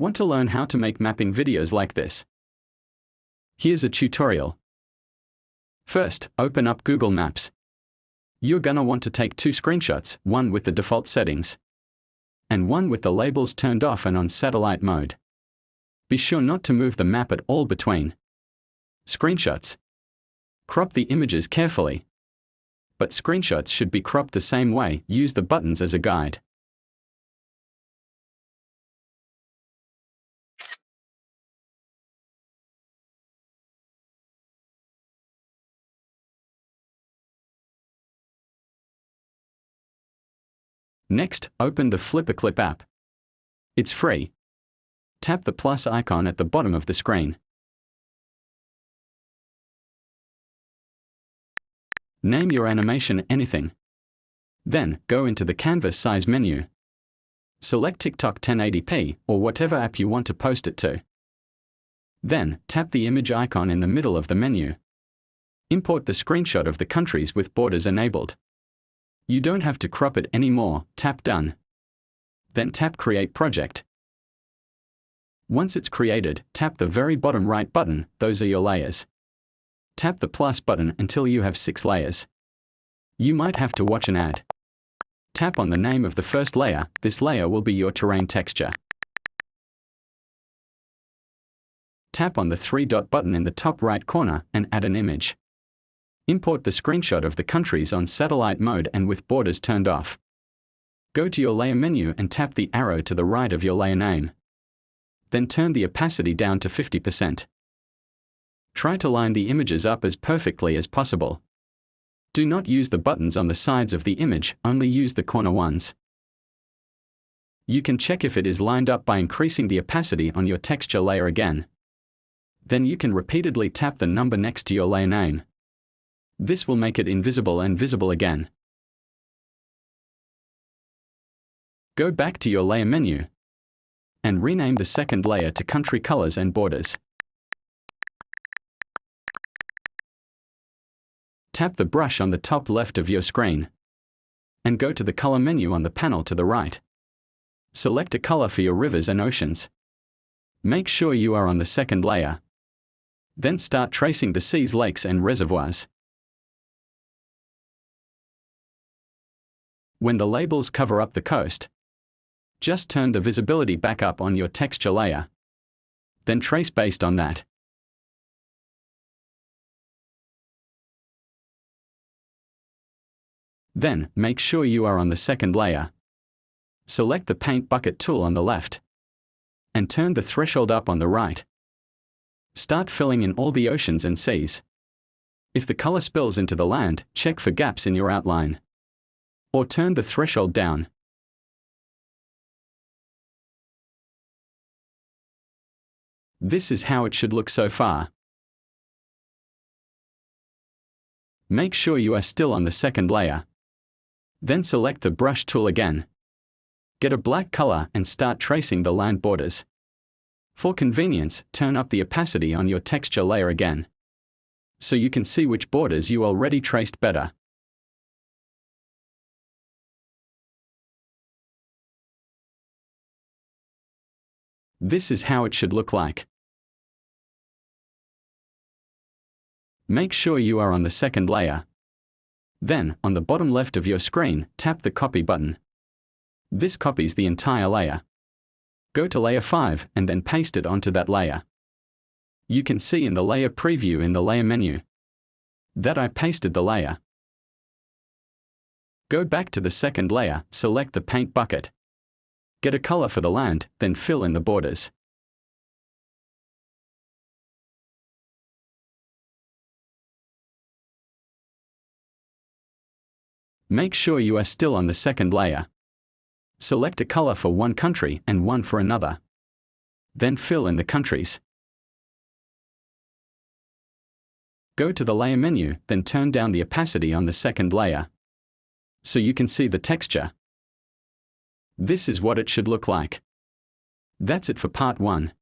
Want to learn how to make mapping videos like this? Here's a tutorial. First, open up Google Maps. You're gonna want to take 2 screenshots, one with the default settings, and one with the labels turned off and on satellite mode. Be sure not to move the map at all between screenshots. Crop the images carefully. But screenshots should be cropped the same way. Use the buttons as a guide. Next, open the FlipaClip app. It's free. Tap the plus icon at the bottom of the screen. Name your animation anything. Then, go into the canvas size menu. Select TikTok 1080p or whatever app you want to post it to. Then, tap the image icon in the middle of the menu. Import the screenshot of the countries with borders enabled. You don't have to crop it anymore. Tap Done. Then tap Create Project. Once it's created, tap the very bottom right button. Those are your layers. Tap the plus button until you have 6 layers. You might have to watch an ad. Tap on the name of the first layer. This layer will be your terrain texture. Tap on the 3-dot button in the top right corner and add an image. Import the screenshot of the countries on satellite mode and with borders turned off. Go to your layer menu and tap the arrow to the right of your layer name. Then turn the opacity down to 50%. Try to line the images up as perfectly as possible. Do not use the buttons on the sides of the image, only use the corner ones. You can check if it is lined up by increasing the opacity on your texture layer again. Then you can repeatedly tap the number next to your layer name. This will make it invisible and visible again. Go back to your layer menu and rename the second layer to Country Colors and Borders. Tap the brush on the top left of your screen and go to the color menu on the panel to the right. Select a color for your rivers and oceans. Make sure you are on the second layer. Then start tracing the seas, lakes and reservoirs. When the labels cover up the coast, just turn the visibility back up on your texture layer. Then trace based on that. Then, make sure you are on the second layer. Select the paint bucket tool on the left and turn the threshold up on the right. Start filling in all the oceans and seas. If the color spills into the land, check for gaps in your outline. Or turn the threshold down. This is how it should look so far. Make sure you are still on the second layer. Then select the brush tool again. Get a black color and start tracing the land borders. For convenience, turn up the opacity on your texture layer again, so you can see which borders you already traced better. This is how it should look like. Make sure you are on the second layer. Then, on the bottom left of your screen, tap the copy button. This copies the entire layer. Go to layer 5 and then paste it onto that layer. You can see in the layer preview in the layer menu that I pasted the layer. Go back to the second layer, select the paint bucket. Get a color for the land, then fill in the borders. Make sure you are still on the second layer. Select a color for one country and one for another. Then fill in the countries. Go to the layer menu, then turn down the opacity on the second layer, so you can see the texture. This is what it should look like. That's it for part 1.